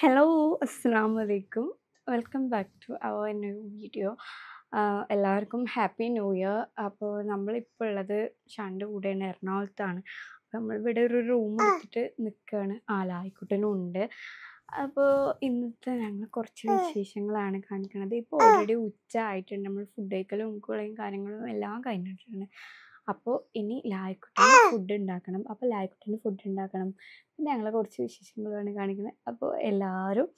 Hello, Assalamu alaikum. Welcome back to our new video. എല്ലാവർക്കും happy new year. അപ്പോൾ നമ്മളിപ്പോൾ ഉള്ളത് ഷാൻ്റെ കൂടെയാണ്, എറണാകുളത്താണ്. അപ്പോൾ നമ്മളിവിടെ ഒരു റൂം എടുത്തിട്ട് നിൽക്കുകയാണ്. ലായിക്കുട്ടനും ഉണ്ട്. അപ്പോൾ ഇന്നത്തെ ഞങ്ങൾ കുറച്ച് വിശേഷങ്ങളാണ് കാണിക്കുന്നത്. ഇപ്പോൾ ഓൾറെഡി ഉച്ച ആയിട്ടുണ്ട്. നമ്മൾ ഫുഡ് കഴിക്കലും കുളയും കാര്യങ്ങളും എല്ലാം കഴിഞ്ഞിട്ടുണ്ട്. അപ്പോൾ ഇനി ലായിക്കുട്ടന് ഫുഡ് ഉണ്ടാക്കണം. അപ്പോൾ ലായിക്കുട്ടന് ഫുഡ് ഉണ്ടാക്കണം. പിന്നെ ഞങ്ങളെ കുറച്ച് വിശേഷങ്ങളാണ് കാണിക്കുന്നത്. അപ്പോൾ എല്ലാവരും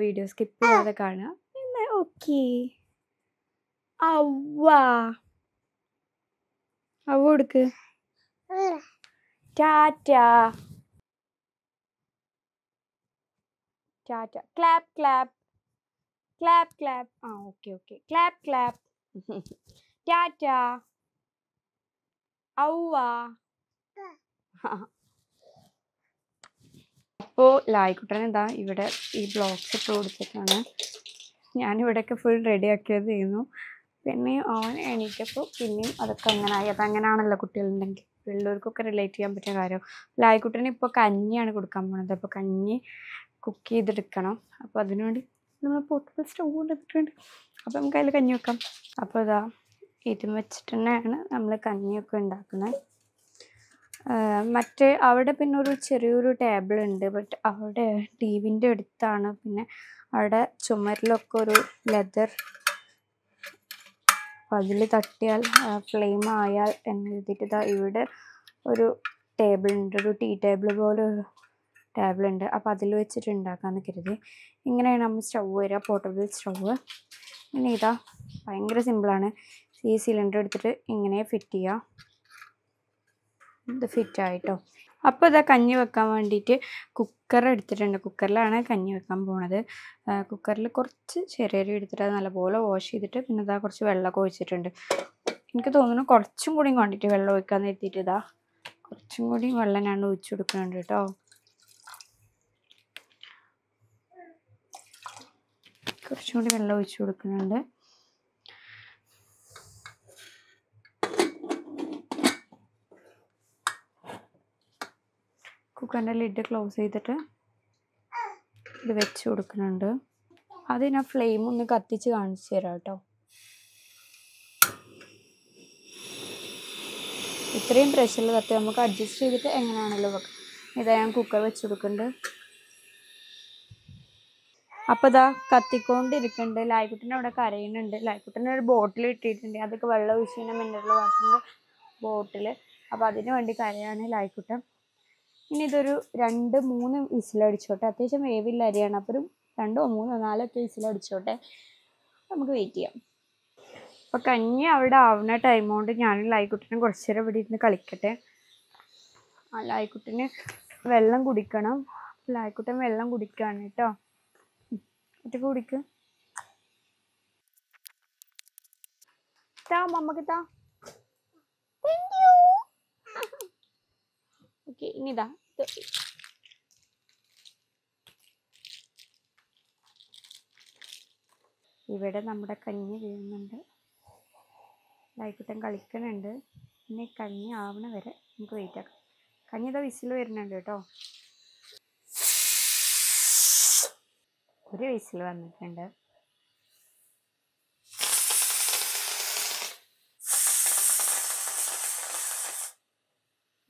വീഡിയോ സ്കിപ്പ് ചെയ്യാതെ കാണുക. പിന്നെ ഓക്കെ. അവ്വാ അവ കൊടുക്ക്. Tata tata. Clap clap clap clap. Okay okay. Clap clap. Tata. ഔവാ. അപ്പോൾ ലായിക്കുട്ടൻ എന്താ ഇവിടെ ഈ ബ്ലോക്സ് ഇട്ട് കൊടുത്തിട്ടാണ്. ഞാനിവിടെയൊക്കെ ഫുൾ റെഡി ആക്കിയത് ചെയ്യുന്നു. പിന്നെ അവൻ എണീറ്റപ്പോൾ പിന്നെയും അതൊക്കെ അങ്ങനായി. അതങ്ങനെയാണല്ലോ കുട്ടികളുണ്ടെങ്കിൽ, പിള്ളേർക്കൊക്കെ റിലേറ്റ് ചെയ്യാൻ പറ്റിയ കാര്യം. ലായിക്കുട്ടന് ഇപ്പോൾ കഞ്ഞിയാണ് കൊടുക്കാൻ പോകുന്നത്. അപ്പോൾ കഞ്ഞി കുക്ക് ചെയ്തെടുക്കണം. അപ്പോൾ അതിനുവേണ്ടി നമ്മൾ പോർട്ടബിൾ സ്റ്റൗ കൊണ്ടെടുത്തിട്ടുണ്ട്. അപ്പോൾ നമുക്ക് അതിൽ കഞ്ഞി വെക്കാം. അപ്പോൾ ഇതാ ഇതും വെച്ചിട്ട് തന്നെയാണ് നമ്മൾ കഞ്ഞിയൊക്കെ ഉണ്ടാക്കുന്നത്. മറ്റേ അവിടെ പിന്നെ ഒരു ചെറിയൊരു ടേബിൾ ഉണ്ട്. ബട്ട് അവിടെ ടി വിൻ്റെ അടുത്താണ്. പിന്നെ അവിടെ ചുമരിലൊക്കെ ഒരു ലെതർ, അതിൽ തട്ടിയാൽ ഫ്ലെയിം ആയാൽ എന്ന് എഴുതിയിട്ട് ഇതാ ഇവിടെ ഒരു ടേബിൾ ഉണ്ട്. ഒരു ടീ ടേബിൾ പോലെ ഒരു ടേബിൾ ഉണ്ട്. അപ്പോൾ അതിൽ വെച്ചിട്ട് ഉണ്ടാക്കാമെന്ന് കരുതി. ഇങ്ങനെയാണ് നമ്മൾ സ്റ്റൗ വരിക, പോർട്ടബിൾ സ്റ്റൗവ്. പിന്നെ ഇതാ ഭയങ്കര സിമ്പിളാണ്. ഈ സിലിണ്ടർ എടുത്തിട്ട് ഇങ്ങനെ ഫിറ്റ് ചെയ്യുക. ഇത് ഫിറ്റായിട്ടോ. അപ്പോൾ ഇതാ കഞ്ഞി വെക്കാൻ വേണ്ടിയിട്ട് കുക്കർ എടുത്തിട്ടുണ്ട്. കുക്കറിലാണ് കഞ്ഞി വെക്കാൻ പോണത്. കുക്കറിൽ കുറച്ച് ചെറിയരി എടുത്തിട്ട് അത് നല്ലപോലെ വാഷ് ചെയ്തിട്ട് പിന്നെ ഇതാ കുറച്ച് വെള്ളമൊക്കെ ഒഴിച്ചിട്ടുണ്ട്. എനിക്ക് തോന്നുന്നു കുറച്ചും കൂടി ക്വാണ്ടിറ്റി വെള്ളം ഒഴിക്കാമെന്ന് എത്തിയിട്ട് ഇതാ കുറച്ചും കൂടി വെള്ളം ഞാൻ ഒഴിച്ചു കൊടുക്കുന്നുണ്ട് കേട്ടോ. കുറച്ചും കൂടി വെള്ളം ഒഴിച്ചു കൊടുക്കുന്നുണ്ട്. കുക്കറിൻ്റെ ലിഡ് ക്ലോസ് ചെയ്തിട്ട് ഇത് വെച്ച് കൊടുക്കുന്നുണ്ട്. അത് ഞാൻ ഫ്ലെയിം ഒന്ന് കത്തിച്ച് കാണിച്ചു തരാം കേട്ടോ. ഇത്രയും പ്രഷറിൽ കത്തി നമുക്ക് അഡ്ജസ്റ്റ് ചെയ്തിട്ട് എങ്ങനെയാണല്ലോ വെക്കാം. ഇതാ ഞാൻ കുക്കർ വെച്ച് കൊടുക്കുന്നുണ്ട്. അപ്പോൾ ഇതാ കത്തിക്കൊണ്ടിരിക്കുന്നുണ്ട്. ലായിക്കുട്ടൻ അവിടെ കരയുന്നുണ്ട്. ലായിക്കുട്ടൻ ഒരു ബോട്ടിൽ ഇട്ടിട്ടുണ്ട്. അതൊക്കെ വെള്ളം ഒഴിച്ച് മിനറൽ വാട്ടറിൻ്റെ ബോട്ടിൽ. അപ്പോൾ അതിന് വേണ്ടി കരയാണ് ലായിക്കുട്ടൻ. ഇനി ഇതൊരു 2-3 വിസിലടിച്ചോട്ടെ. അത്യാവശ്യം വേവില്ല അരിയാണ്. അപ്പോൾ ഒരു 2, 3, 4 വിസിലടിച്ചോട്ടെ. നമുക്ക് വെയിറ്റ് ചെയ്യാം. അപ്പോൾ കഞ്ഞി അവിടെ ആവുന്ന ടൈം കൊണ്ട് ഞാനും ലായിക്കുട്ടനും കുറച്ച് നേരം ഇവിടെ ഇരുന്ന് കളിക്കട്ടെ. ലായിക്കുട്ടന് വെള്ളം കുടിക്കണം. ലായിക്കുട്ടൻ വെള്ളം കുടിക്കുകയാണ് കേട്ടോ. ഒറ്റക്ക് കുടിക്ക്. താ മമ്മക്ക് താ. ഓക്കെ. ഇനിതാ ഇവിടെ നമ്മുടെ കഞ്ഞി വീഴുന്നുണ്ട്. ലായിക്കുട്ടൻ കളിക്കുന്നുണ്ട്. പിന്നെ കഞ്ഞി ആവണ വരെ നമുക്ക് വെയിറ്റ് ആക്കാം. കഞ്ഞി ഇതാ വിസിൽ വരുന്നുണ്ട് കേട്ടോ. ഒരു വിസിൽ വന്നിട്ടുണ്ട്.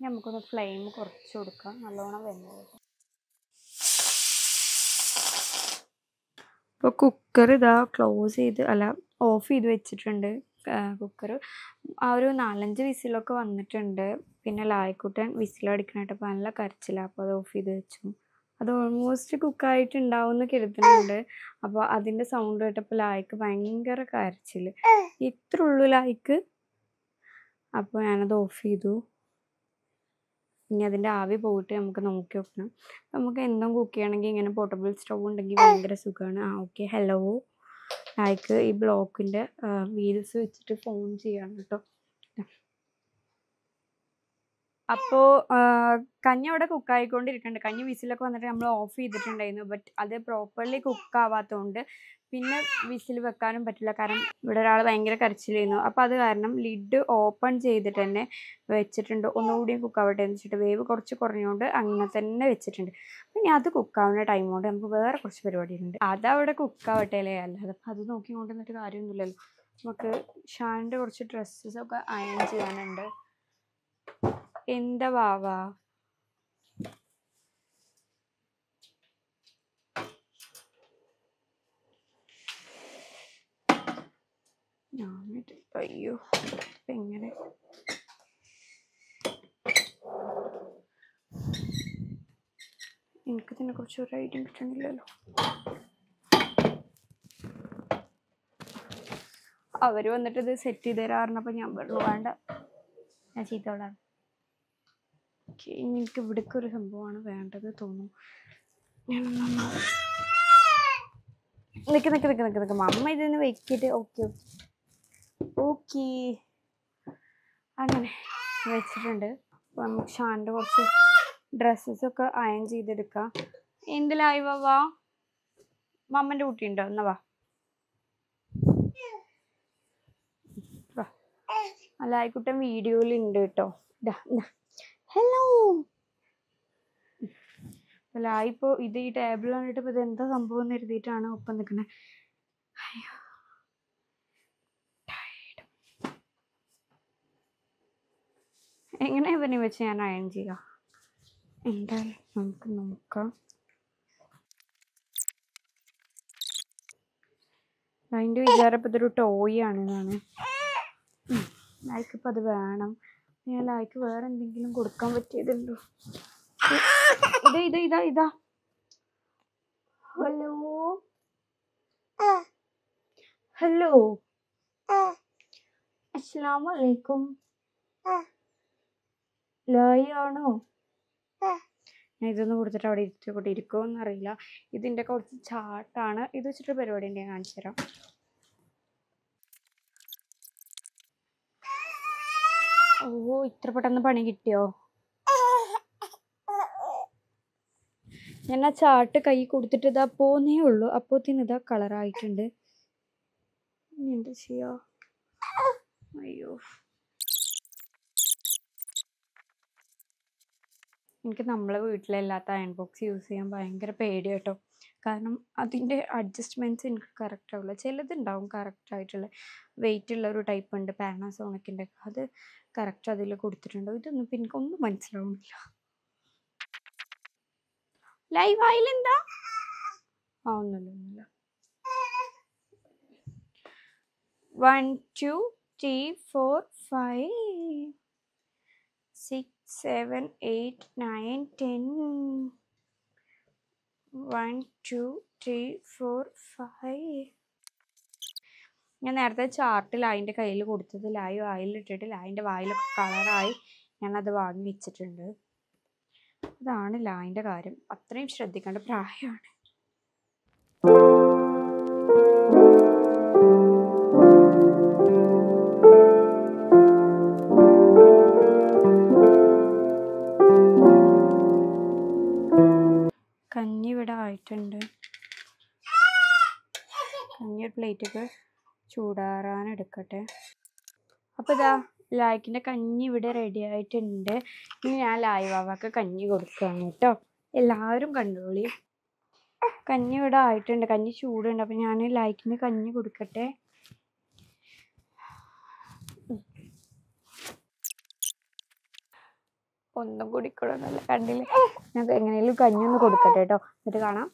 നമുക്കൊന്ന് ഫ്ലെയിം കുറച്ച് കൊടുക്കാം. നല്ലോണം വെന്തത്. ഇപ്പോൾ കുക്കർ ഇതാ ക്ലോസ് ചെയ്ത് ഓഫ് ചെയ്ത് വെച്ചിട്ടുണ്ട്. കുക്കർ ഒരു 4-5 വിസിലൊക്കെ വന്നിട്ടുണ്ട്. പിന്നെ ലായിക്കുട്ടൻ വിസിലടിക്കണായിട്ടപ്പോൾ നല്ല കരച്ചില്ല. അപ്പോൾ അത് ഓഫ് ചെയ്ത് വെച്ചു. അത് ഓൾമോസ്റ്റ് കുക്കായിട്ടുണ്ടാവും എന്ന് കരുതുന്നുണ്ട്. അപ്പോൾ അതിൻ്റെ സൗണ്ട് കേട്ടപ്പോൾ ലായിക്ക് ഭയങ്കര കരച്ചിൽ. ഇത്ര ഉള്ളൂ ലായിക്ക്. അപ്പോൾ ഞാനത് ഓഫ് ചെയ്തു. ഇനി അതിൻ്റെ ആവി പോയിട്ട് നമുക്ക് നോക്കി നോക്കണം. നമുക്ക് എന്തും കുക്ക് ചെയ്യണമെങ്കിൽ ഇങ്ങനെ പോർട്ടബിൾ സ്റ്റൗ ഉണ്ടെങ്കിൽ ഭയങ്കര സുഖമാണ്. ഓക്കെ. ഹലോ. ലായിക്ക് ഈ ബ്ലോക്കിൻ്റെ വീൽസ് വെച്ചിട്ട് ഫോൺ ചെയ്യാണ് കേട്ടോ. അപ്പോൾ കഞ്ഞി അവിടെ കുക്കായിക്കൊണ്ടിരിക്കുന്നുണ്ട്. കഞ്ഞി വിസിലൊക്കെ വന്നിട്ട് നമ്മൾ ഓഫ് ചെയ്തിട്ടുണ്ടായിരുന്നു. ബട്ട് അത് പ്രോപ്പർലി കുക്കാവാത്തതുകൊണ്ട് പിന്നെ വിസിൽ വെക്കാനും പറ്റില്ല. കാരണം ഇവിടെ ഒരാൾ ഭയങ്കര കരച്ചിലായിരുന്നു. അപ്പോൾ അത് കാരണം ലിഡ് ഓപ്പൺ ചെയ്തിട്ട് തന്നെ വെച്ചിട്ടുണ്ട്. ഒന്നുകൂടിയും കുക്കാവട്ടെ എന്ന് വെച്ചിട്ട് വേവ് കുറച്ച് കുറഞ്ഞുകൊണ്ട് അങ്ങനെ തന്നെ വെച്ചിട്ടുണ്ട്. പിന്നെ അത് കുക്കാവുന്ന ടൈം കൊണ്ട് നമുക്ക് വേറെ കുറച്ച് പരിപാടിയുണ്ട്. അതവിടെ കുക്കാവട്ടെ അല്ലേ, അല്ലാതെ അപ്പം അത് നോക്കിക്കൊണ്ട് നിന്നിട്ട് കാര്യമൊന്നുമില്ലല്ലോ. നമുക്ക് ഷാനിൻ്റെ കുറച്ച് ഡ്രസ്സസൊക്കെ അയൺ ചെയ്യാനുണ്ട്. എന്താ വാവാ ഞാനിട്ട് അയ്യോ ഇപ്പം എങ്ങനെ എനിക്ക് ഇതിനെ കുറിച്ച് ഒരു ഐഡിയ കിട്ടണില്ലല്ലോ. അവർ വന്നിട്ട് ഇത് സെറ്റ് ചെയ്ത് തരാറുണ്ടപ്പോൾ ഞാൻ പറഞ്ഞു വേണ്ട, ഞാൻ ചീത്തോളാം. എനിക്ക് ഇവിടേക്ക് ഒരു സംഭവമാണ് വേണ്ടത് തോന്നുന്നു. നിക്ക് അമ്മ ഇതൊന്ന് വെക്കിട്ട് ഓക്കെ ഓക്കെ അങ്ങനെ വെച്ചിട്ടുണ്ട്. അപ്പോൾ നമുക്ക് ഷാൻ്റെ കുറച്ച് ഡ്രസ്സസൊക്കെ അയൺ ചെയ്തെടുക്കാം. എന്തിലായി വാ മമ്മൻ്റെ കുട്ടിയുണ്ടോ? എന്നാ വാ അല്ല ആയിക്കുട്ടൻ വീഡിയോയിലുണ്ട് കേട്ടോ. ഹലോ അല്ല ഇപ്പോൾ ഇത് ഈ ടേബിൾ കണ്ടിട്ട് ഇപ്പോൾ ഇത് എന്താ സംഭവം എന്ന് എഴുതിയിട്ടാണ് ഒപ്പം നിൽക്കുന്നത്. അയ്യോ എങ്ങനെ ഇവനെ വെച്ച് ഞാൻ അയൺ ചെയ്യാം? എന്തായാലും നമുക്ക് നോക്കാം. അതിൻ്റെ വിചാരം ഇപ്പം ഇതൊരു ടോയ് ആണെന്നാണ്. ലായ്ക്കിപ്പോൾ അത് വേണം. ഞാൻ ലായ്ക്ക് വേറെ എന്തെങ്കിലും കൊടുക്കാൻ പറ്റിയതുണ്ടോ? ഇതാ ഹലോ ഹലോ അസ്സലാമു അലൈക്കും. ലായി ആണോ? ഞാൻ ഇതൊന്ന് കൊടുത്തിട്ട് അവിടെ ഇരുത്തിക്കൂട്ടി ഇരിക്കുമോയെന്ന് അറിയില്ല. ഇതിൻ്റെ കുറച്ച് ചാട്ടാണ്. ഇത് വെച്ചിട്ട് പരിപാടി ഉണ്ട്, ഞാൻ കാണിച്ചു തരാം. ഓ ഇത്ര പെട്ടെന്ന് പണി കിട്ടിയോ? ഞാൻ ആ ചാട്ട് കൈ കൊടുത്തിട്ട് ഇതാ പോന്നേ ഉള്ളൂ. അപ്പോഴത്തേന് ഇതാ കളറായിട്ടുണ്ട്. എന്താ ചെയ്യാ? അയ്യോ എനിക്ക് നമ്മളെ വീട്ടിലല്ലാത്ത അയൺ ബോക്സ് യൂസ് ചെയ്യാൻ ഭയങ്കര പേടി കേട്ടോ. കാരണം അതിൻ്റെ അഡ്ജസ്റ്റ്മെൻറ്റ്സ് എനിക്ക് കറക്റ്റ് ആവില്ല. ചിലതുണ്ടാവും കറക്റ്റായിട്ടുള്ള വെയിറ്റ് ഉള്ള ഒരു ടൈപ്പ് ഉണ്ട്, പാനാസോണിക്കിൻ്റെ. അത് കറക്റ്റ് അതിൽ കൊടുത്തിട്ടുണ്ടോ? ഇതൊന്നും ഇപ്പം എനിക്കൊന്നും മനസ്സിലാവുന്നില്ല. ലൈവ് ആയില്ലെന്താ? ഒന്നുമില്ല. 1 2 3 4 5 6 7 8 9 10 1 2 3 4 5. ഞാൻ നേരത്തെ ചാർട്ട് ലായിൻ്റെ കയ്യിൽ കൊടുത്തത് ലായി വായിലിട്ടിട്ട് ലായിൻ്റെ വായിലൊക്കെ കളറായി ഞാനത് വാങ്ങി വെച്ചിട്ടുണ്ട്. അതാണ് ലായിൻ്റെ കാര്യം. അത്രയും ശ്രദ്ധിക്കേണ്ട പ്രായമാണ്. കഞ്ഞി ഇവിടെ ആയിട്ടുണ്ട്. കഞ്ഞി ഒരു പ്ലേറ്റൊക്കെ ചൂടാറാനെടുക്കട്ടെ. അപ്പോൾ ഇതാ ലായ്ക്കിൻ്റെ കഞ്ഞി ഇവിടെ റെഡി ആയിട്ടുണ്ട്. ഇനി ഞാൻ ലായ് വാവാക്ക് കഞ്ഞി കൊടുക്കുകയാണ് കേട്ടോ. എല്ലാവരും കണ്ടോളി. കഞ്ഞി ഇവിടെ ആയിട്ടുണ്ട്. കഞ്ഞി ചൂടുണ്ട്. അപ്പോൾ ഞാൻ ലായ്ക്കിന് കഞ്ഞി കൊടുക്കട്ടെ. ഒന്നും കുടിക്കണമെന്നല്ല, കണ്ടില്ല. ഞാൻ എങ്ങനെയും കഞ്ഞി ഒന്ന് കൊടുക്കട്ടെ കേട്ടോ, എന്നിട്ട് കാണാം.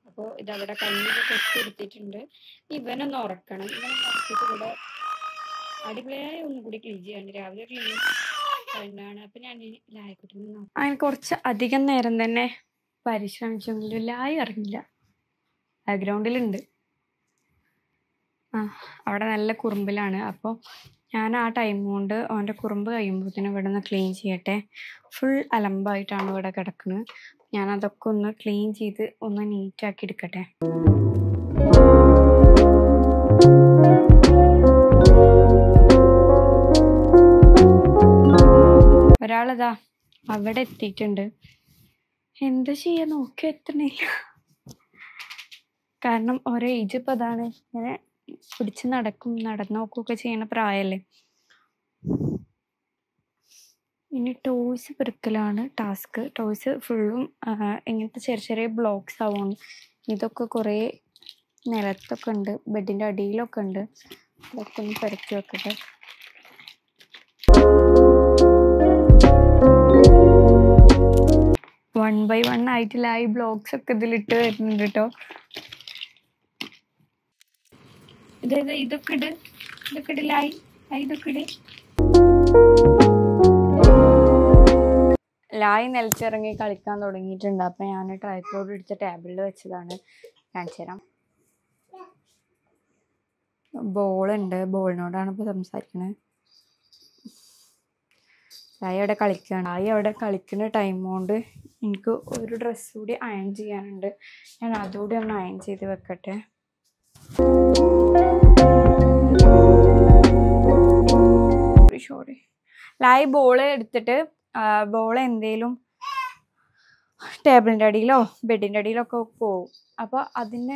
അപ്പോൾ ഇതവിടെ കഞ്ഞിയൊക്കെ കൊത്തിയെടുത്തിട്ടുണ്ട്. ഇവനൊന്ന് ഉറക്കണം. ഇവനെ ഉറക്കിയിട്ട് കൂടെ അടിപൊളിയായി ഒന്നും കൂടി ക്ലീൻ ചെയ്യാണ്ട്. രാവിലെ ക്ലീൻ കഴിഞ്ഞാണ്. അപ്പം ഞാൻ ലായിക്കുട്ടി അങ്ങനെ കുറച്ച് അധികം നേരം തന്നെ പരിശ്രമിച്ചെങ്കിലും ലായി ഇറങ്ങില്ല. ബാക്ക്ഗ്രൗണ്ടിലുണ്ട്. അവിടെ നല്ല കുറുമ്പിലാണ്. അപ്പോൾ ഞാൻ ആ ടൈം കൊണ്ട് അവൻ്റെ കുറുമ്പ് കഴിയുമ്പോഴത്തേനും ഇവിടെ നിന്ന് ക്ലീൻ ചെയ്യട്ടെ. ഫുൾ അലമ്പായിട്ടാണ് ഇവിടെ കിടക്കുന്നത്. ഞാനതൊക്കെ ഒന്ന് ക്ലീൻ ചെയ്ത് ഒന്ന് നീറ്റാക്കി എടുക്കട്ടെ. ഒരാളിതാ അവിടെ എത്തിയിട്ടുണ്ട്. എന്താ ചെയ്യാ നോക്കി എത്തണില്ല. കാരണം ഓരോ ഏജ് ഇപ്പം അതാണ്, ഇങ്ങനെ പിടിച്ച് നടന്നു നോക്കുകയൊക്കെ ചെയ്യണ പ്രായമല്ലേ. ഇനി ടോയ്സ് പെറുക്കലാണ് ടാസ്ക്. ടോയ്സ് ഫുള്ളും ഇങ്ങനത്തെ ചെറിയ ചെറിയ ബ്ലോക്സ് ആവും. ഇതൊക്കെ കുറേ നിലത്തൊക്കെ ഉണ്ട്, ബെഡിൻ്റെ അടിയിലൊക്കെ ഉണ്ട്. ഇതൊക്കെ ഒന്ന് പെറുക്കി വെക്കട്ടെ. വൺ ബൈ വൺ ആയിട്ടില്ല, ഈ ബ്ലോക്സ് ഒക്കെ ഇതിലിട്ട് വരുന്നുണ്ട് കേട്ടോ. ഇതൊക്കെ ഇടലായി, ഇതൊക്കെ ഇട്. ലായി നിലച്ചിറങ്ങി കളിക്കാൻ തുടങ്ങിയിട്ടുണ്ട്. അപ്പം ഞാൻ ട്രൈപോഡ് എടുത്ത് ടേബിളിൽ വെച്ചതാണ്. കാണിച്ചു തരാം. ബോളുണ്ട്, ബോളിനോടാണ് ഇപ്പോൾ സംസാരിക്കുന്നത്. ലായി അവിടെ കളിക്കുകയാണ്. ലായി അവിടെ കളിക്കുന്ന ടൈം കൊണ്ട് എനിക്ക് ഒരു ഡ്രസ്സ് കൂടി അയൺ ചെയ്യാനുണ്ട്. ഞാൻ അതുകൂടി ഒന്ന് അയൺ ചെയ്ത് വെക്കട്ടെ. സോറി. ലായി ബോള് എടുത്തിട്ട് ബോൾ എന്തേലും ടേബിളിൻ്റെ അടിയിലോ ബെഡിൻ്റെ അടിയിലൊക്കെ പോവും. അപ്പോൾ അതിന്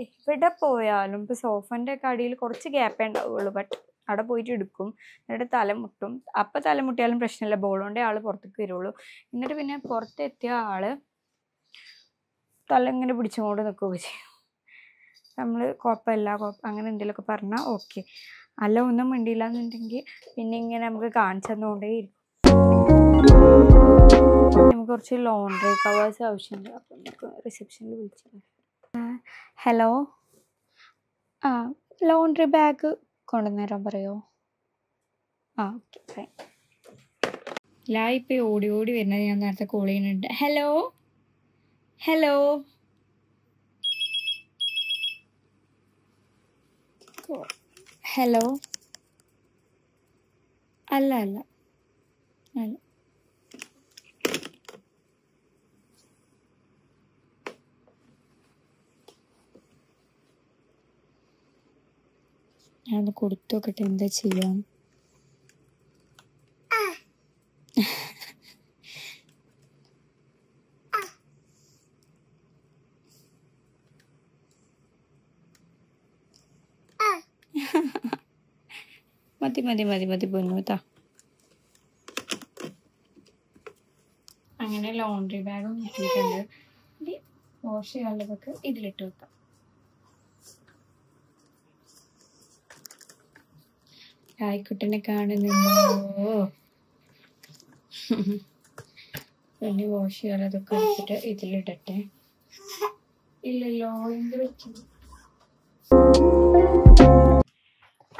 എവിടെ പോയാലും ഇപ്പോൾ സോഫൻ്റെ ഒക്കെ അടിയിൽ കുറച്ച് ഗ്യാപ്പേ ഉണ്ടാവുള്ളൂ, ബട്ട് അവിടെ പോയിട്ട് എടുക്കും. എന്നിട്ട് തലമുട്ടും. അപ്പം തലമുട്ടിയാലും പ്രശ്നമില്ല, ബോളുകൊണ്ടേ ആൾ പുറത്തേക്ക് വരുള്ളൂ. എന്നിട്ട് പിന്നെ പുറത്തെത്തിയ ആൾ തല ഇങ്ങനെ പിടിച്ചുകൊണ്ട് നിൽക്കുകയൊക്കെ ചെയ്യും. നമ്മൾ കുഴപ്പമില്ല അങ്ങനെ എന്തെങ്കിലുമൊക്കെ പറഞ്ഞാൽ ഓക്കെ. അല്ല ഒന്നും മിണ്ടിയില്ല എന്നുണ്ടെങ്കിൽ പിന്നെ ഇങ്ങനെ നമുക്ക് കാണിച്ചു തന്നുകൊണ്ടേ ഇരിക്കും. നമുക്ക് കുറച്ച് ലോണ്ടറി കവേഴ്സ് ആവശ്യമുണ്ട്. അപ്പം നമുക്ക് റിസപ്ഷനിൽ വിളിച്ചു. ഹലോ, ലോണ്ടറി ബാഗ് കൊണ്ടുവന്നേരാൻ പറയുമോ? Okay fine. ഇപ്പം ഓടി ഓടി വരുന്നത് ഞാൻ നേരത്തെ കോൾ ചെയ്യുന്നുണ്ട്. Hello hello hello. അല്ല അല്ല അല്ല, ഞാനൊന്ന് കൊടുത്തു നോക്കട്ടെ എന്താ ചെയ്യാൻ. മതി മതി മതി മതി പൊന്നൂത്താ. അങ്ങനെ ലോണ്ടറി ബാഗും കിട്ടിയിട്ടുണ്ട്. വാഷ് ചെയ്യാനുള്ളതൊക്കെ ഇതിലിട്ട് വെക്കാം. ആയിക്കുട്ടനെ കാണുന്നുണ്ടോ? പിന്നെ വാഷ് ചെയ്യാനുള്ളതൊക്കെ എടുത്തിട്ട് ഇതിലിടട്ടെ. ഇല്ലല്ലോ, എന്ത് വെച്ചു?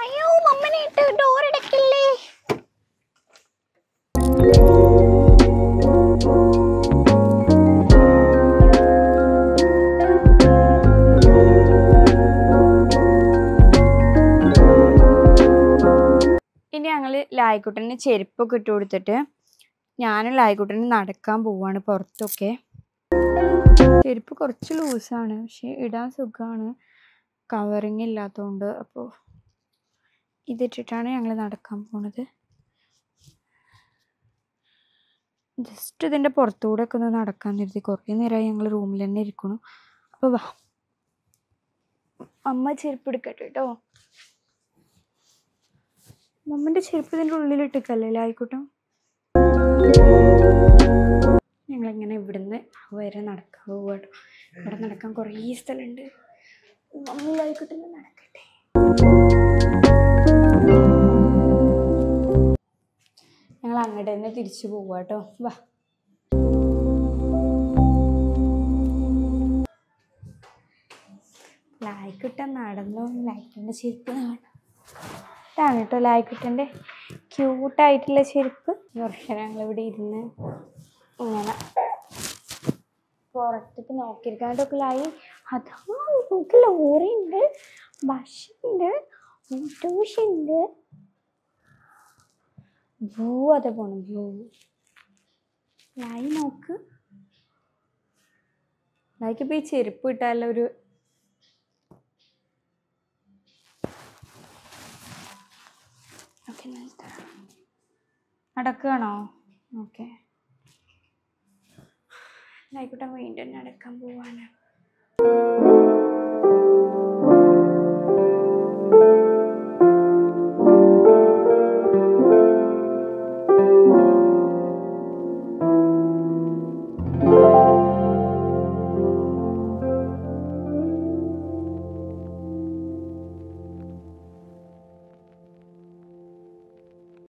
അയ്യോ മമ്മനെ ഇട്ട് ഡോറടക്കില്ലേ. ഇനി ഞങ്ങൾ ലായിക്കുട്ടന് ചെരുപ്പൊക്കെ ഇട്ട് കൊടുത്തിട്ട് ഞാനും ലായിക്കുട്ടന് നടക്കാൻ പോവാണ് പുറത്തൊക്കെ. ചെരുപ്പ് കുറച്ച് ലൂസാണ്, പക്ഷെ ഇടാൻ സുഖമാണ്, കവറിങ് ഇല്ലാത്തതുകൊണ്ട്. അപ്പോൾ ഇതിട്ടിട്ടാണ് ഞങ്ങൾ നടക്കാൻ പോണത്. ജസ്റ്റ് ഇതിൻ്റെ പുറത്തുകൂടെ ഒക്കെ ഒന്ന് നടക്കാൻ കരുതി. കുറേ നേരമായി ഞങ്ങൾ റൂമിൽ തന്നെ ഇരിക്കണം. അപ്പോൾ വാ, അമ്മ ചെരുപ്പ് എടുക്കട്ടെ കേട്ടോ. മമ്മൻ്റെ ചെരുപ്പ് ഇതിൻ്റെ ഉള്ളിലിട്ടിക്കല്ലേ ആയിക്കോട്ടെ. ഞങ്ങളിങ്ങനെ ഇവിടുന്ന് വരെ നടക്കാൻ പോവുക കേട്ടോ. ഇവിടെ നടക്കാൻ കുറേ സ്ഥലമുണ്ട്. മമ്മിയിലായിക്കോട്ടെ നടക്കട്ടെ. ഞങ്ങൾ അങ്ങോട്ട് തന്നെ തിരിച്ചു പോവുക കേട്ടോ. വാ. ലായിക്കുട്ടൻ നടന്നു. ലായിക്കുട്ടൻ്റെ ചെരുപ്പ് ഇതാണ് കേട്ടോ, ലായിക്കുട്ടൻ്റെ ക്യൂട്ടായിട്ടുള്ള ചെരുപ്പ്. കുറച്ച് ഞങ്ങളിവിടെ ഇരുന്ന് ഇങ്ങനെ പുറത്തേക്ക് നോക്കിയിരിക്കാനായിട്ടൊക്കെ ലായി. അതാ നമുക്ക് ലോറിയുണ്ട്, ബസ്സുണ്ട്, ഓട്ടോറിക്ഷയുണ്ട്. ഭൂ അതെ പോണം ഭൂ. ലായി നോക്ക്. ലായിക്കിപ്പോൾ ഈ ചെരുപ്പ് ഇട്ടാലുള്ള ഒരു നടക്കുകയാണോ? ഓക്കെ. ആയിക്കോട്ടെ വീണ്ടും നടക്കാൻ പോവാണ്.